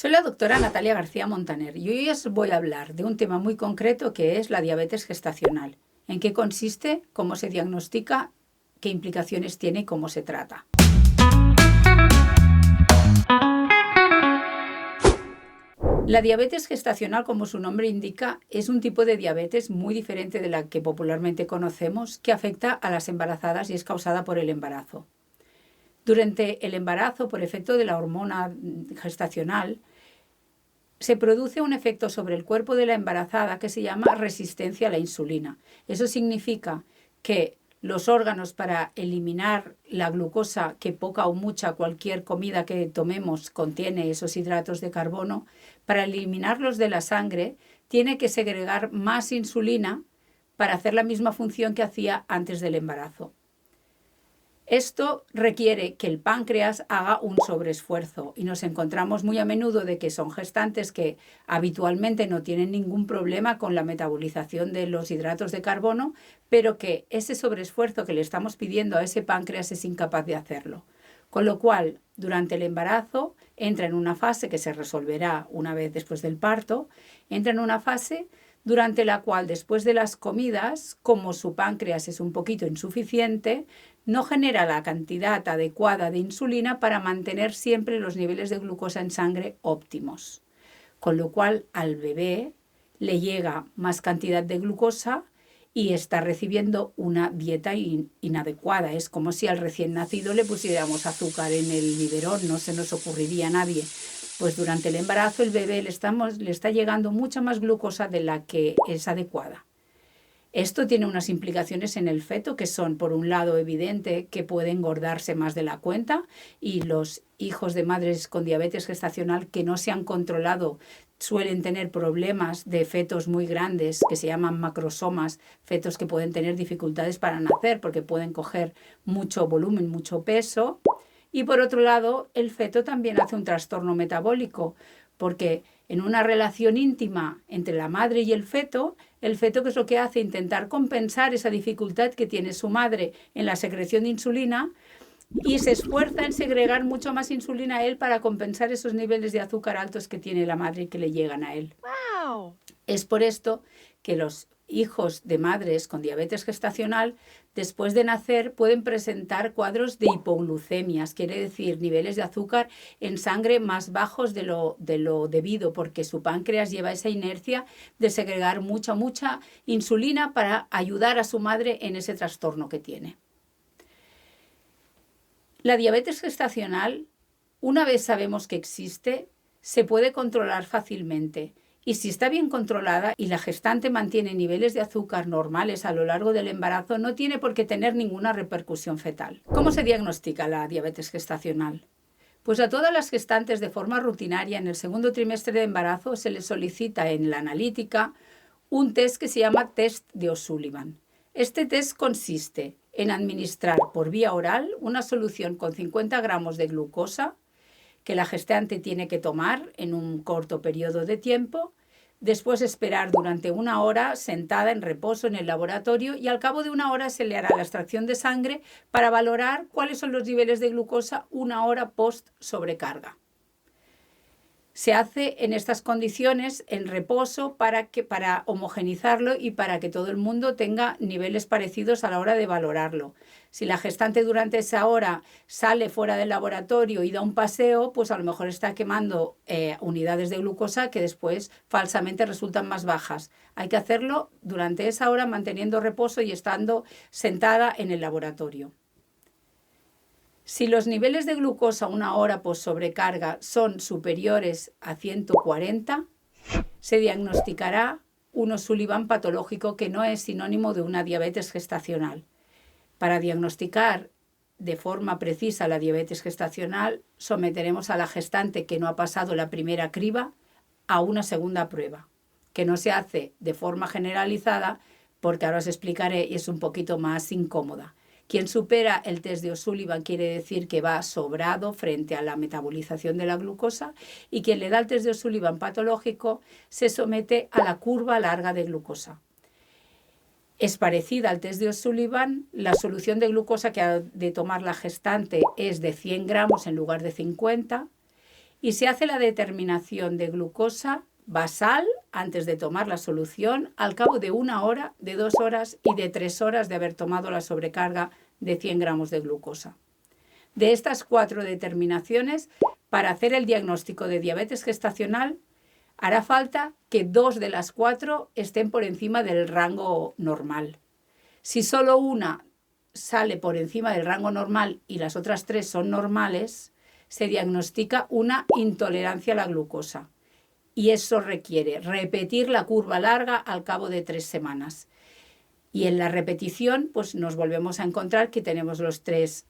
Soy la doctora Natalia García Montaner y hoy os voy a hablar de un tema muy concreto que es la diabetes gestacional. ¿En qué consiste? ¿Cómo se diagnostica? ¿Qué implicaciones tiene y cómo se trata? La diabetes gestacional, como su nombre indica, es un tipo de diabetes muy diferente de la que popularmente conocemos, que afecta a las embarazadas y es causada por el embarazo. Durante el embarazo, por efecto de la hormona gestacional, se produce un efecto sobre el cuerpo de la embarazada que se llama resistencia a la insulina. Eso significa que los órganos, para eliminar la glucosa, que poca o mucha cualquier comida que tomemos contiene esos hidratos de carbono, para eliminarlos de la sangre tiene que segregar más insulina para hacer la misma función que hacía antes del embarazo. Esto requiere que el páncreas haga un sobreesfuerzo y nos encontramos muy a menudo de que son gestantes que habitualmente no tienen ningún problema con la metabolización de los hidratos de carbono, pero que ese sobreesfuerzo que le estamos pidiendo a ese páncreas es incapaz de hacerlo. Con lo cual, durante el embarazo entra en una fase que se resolverá una vez después del parto, entra en una fase durante la cual, después de las comidas, como su páncreas es un poquito insuficiente, no genera la cantidad adecuada de insulina para mantener siempre los niveles de glucosa en sangre óptimos. Con lo cual al bebé le llega más cantidad de glucosa y está recibiendo una dieta inadecuada. Es como si al recién nacido le pusiéramos azúcar en el biberón, no se nos ocurriría a nadie. Pues durante el embarazo el bebé le está llegando mucha más glucosa de la que es adecuada. Esto tiene unas implicaciones en el feto que son, por un lado, evidente que puede engordarse más de la cuenta, y los hijos de madres con diabetes gestacional que no se han controlado suelen tener problemas de fetos muy grandes que se llaman macrosomas, fetos que pueden tener dificultades para nacer porque pueden coger mucho volumen, mucho peso. Y por otro lado, el feto también hace un trastorno metabólico, porque en una relación íntima entre la madre y el feto ¿qué es lo que hace? Intentar compensar esa dificultad que tiene su madre en la secreción de insulina y se esfuerza en segregar mucho más insulina a él para compensar esos niveles de azúcar altos que tiene la madre y que le llegan a él. ¡Wow! Es por esto que los hijos de madres con diabetes gestacional, después de nacer, pueden presentar cuadros de hipoglucemias, quiere decir niveles de azúcar en sangre más bajos de lo debido, porque su páncreas lleva esa inercia de segregar mucha insulina para ayudar a su madre en ese trastorno que tiene. La diabetes gestacional, una vez sabemos que existe, se puede controlar fácilmente. Y si está bien controlada y la gestante mantiene niveles de azúcar normales a lo largo del embarazo, no tiene por qué tener ninguna repercusión fetal. ¿Cómo se diagnostica la diabetes gestacional? Pues a todas las gestantes de forma rutinaria en el segundo trimestre de embarazo se les solicita en la analítica un test que se llama test de O'Sullivan. Este test consiste en administrar por vía oral una solución con 50 gramos de glucosa que la gestante tiene que tomar en un corto periodo de tiempo, después esperar durante 1 hora sentada en reposo en el laboratorio y al cabo de 1 hora se le hará la extracción de sangre para valorar cuáles son los niveles de glucosa 1 hora post sobrecarga. Se hace en estas condiciones en reposo para homogenizarlo y para que todo el mundo tenga niveles parecidos a la hora de valorarlo. Si la gestante durante esa hora sale fuera del laboratorio y da un paseo, pues a lo mejor está quemando unidades de glucosa que después falsamente resultan más bajas. Hay que hacerlo durante esa hora manteniendo reposo y estando sentada en el laboratorio. Si los niveles de glucosa 1 hora post sobrecarga son superiores a 140, se diagnosticará un O'Sullivan patológico, que no es sinónimo de una diabetes gestacional. Para diagnosticar de forma precisa la diabetes gestacional, someteremos a la gestante que no ha pasado la primera criba a una segunda prueba, que no se hace de forma generalizada porque ahora os explicaré y es un poquito más incómoda. Quien supera el test de O'Sullivan quiere decir que va sobrado frente a la metabolización de la glucosa, y quien le da el test de O'Sullivan patológico se somete a la curva larga de glucosa. Es parecida al test de O'Sullivan, la solución de glucosa que ha de tomar la gestante es de 100 gramos en lugar de 50 y se hace la determinación de glucosa basal antes de tomar la solución al cabo de 1 hora, de 2 horas y de 3 horas de haber tomado la sobrecarga de 100 gramos de glucosa. De estas 4 determinaciones, para hacer el diagnóstico de diabetes gestacional, hará falta que 2 de las 4 estén por encima del rango normal. Si solo una sale por encima del rango normal y las otras 3 son normales, se diagnostica una intolerancia a la glucosa. Y eso requiere repetir la curva larga al cabo de 3 semanas. Y en la repetición, pues nos volvemos a encontrar que tenemos los tres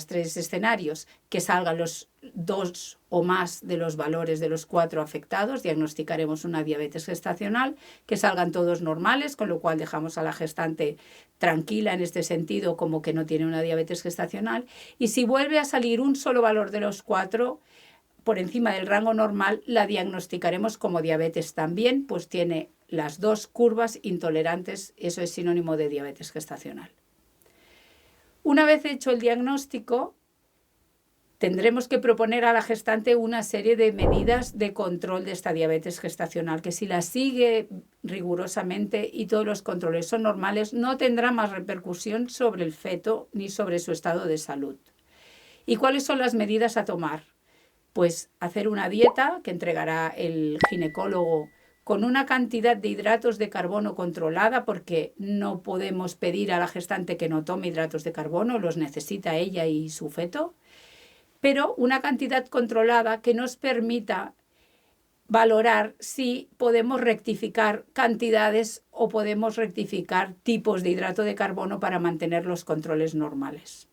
escenarios, que salgan los 2 o más de los valores de los 4 afectados, diagnosticaremos una diabetes gestacional, que salgan todos normales, con lo cual dejamos a la gestante tranquila en este sentido, como que no tiene una diabetes gestacional. Y si vuelve a salir un solo valor de los 4 por encima del rango normal, la diagnosticaremos como diabetes también, pues tiene las 2 curvas intolerantes, eso es sinónimo de diabetes gestacional. Una vez hecho el diagnóstico, tendremos que proponer a la gestante una serie de medidas de control de esta diabetes gestacional, que si la sigue rigurosamente y todos los controles son normales, no tendrá más repercusión sobre el feto ni sobre su estado de salud. ¿Y cuáles son las medidas a tomar? Pues hacer una dieta que entregará el ginecólogo con una cantidad de hidratos de carbono controlada, porque no podemos pedir a la gestante que no tome hidratos de carbono, los necesita ella y su feto, pero una cantidad controlada que nos permita valorar si podemos rectificar cantidades o podemos rectificar tipos de hidrato de carbono para mantener los controles normales.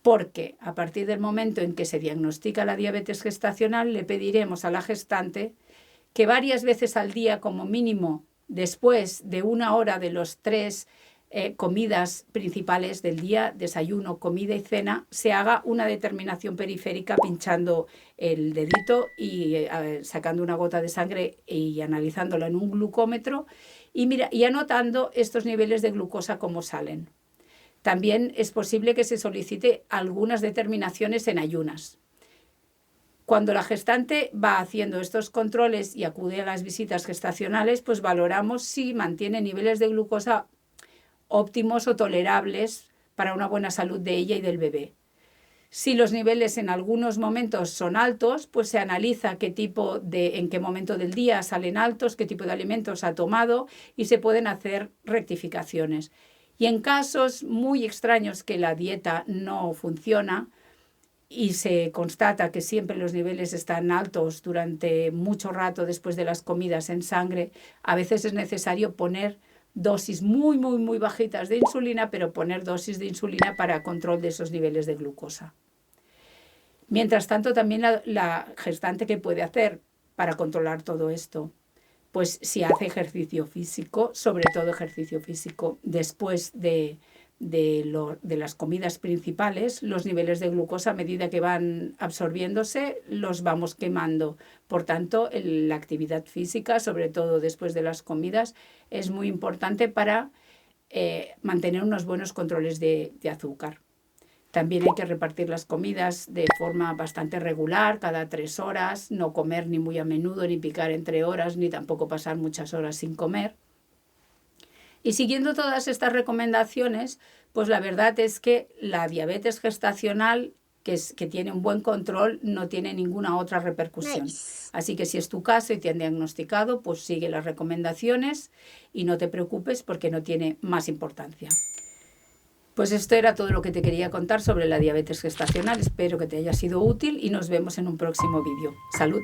Porque a partir del momento en que se diagnostica la diabetes gestacional, le pediremos a la gestante que varias veces al día, como mínimo, después de 1 hora de los 3 comidas principales del día, desayuno, comida y cena, se haga una determinación periférica pinchando el dedito y sacando una gota de sangre y analizándola en un glucómetro y anotando estos niveles de glucosa cómo salen. También es posible que se solicite algunas determinaciones en ayunas. Cuando la gestante va haciendo estos controles y acude a las visitas gestacionales, pues valoramos si mantiene niveles de glucosa óptimos o tolerables para una buena salud de ella y del bebé. Si los niveles en algunos momentos son altos, pues se analiza en qué momento del día salen altos, qué tipo de alimentos ha tomado y se pueden hacer rectificaciones. Y en casos muy extraños que la dieta no funciona y se constata que siempre los niveles están altos durante mucho rato después de las comidas en sangre, a veces es necesario poner dosis muy, muy, muy bajitas de insulina, pero poner dosis de insulina para control de esos niveles de glucosa. Mientras tanto, también la gestante, ¿qué puede hacer para controlar todo esto? Pues si hace ejercicio físico, sobre todo ejercicio físico, después de las comidas principales, los niveles de glucosa a medida que van absorbiéndose los vamos quemando. Por tanto, la actividad física, sobre todo después de las comidas, es muy importante para mantener unos buenos controles de azúcar. También hay que repartir las comidas de forma bastante regular, cada 3 horas, no comer ni muy a menudo, ni picar entre horas, ni tampoco pasar muchas horas sin comer. Y siguiendo todas estas recomendaciones, pues la verdad es que la diabetes gestacional, que tiene un buen control, no tiene ninguna otra repercusión. Nice. Así que si es tu caso y te han diagnosticado, pues sigue las recomendaciones y no te preocupes porque no tiene más importancia. Pues esto era todo lo que te quería contar sobre la diabetes gestacional. Espero que te haya sido útil y nos vemos en un próximo vídeo. ¡Salud!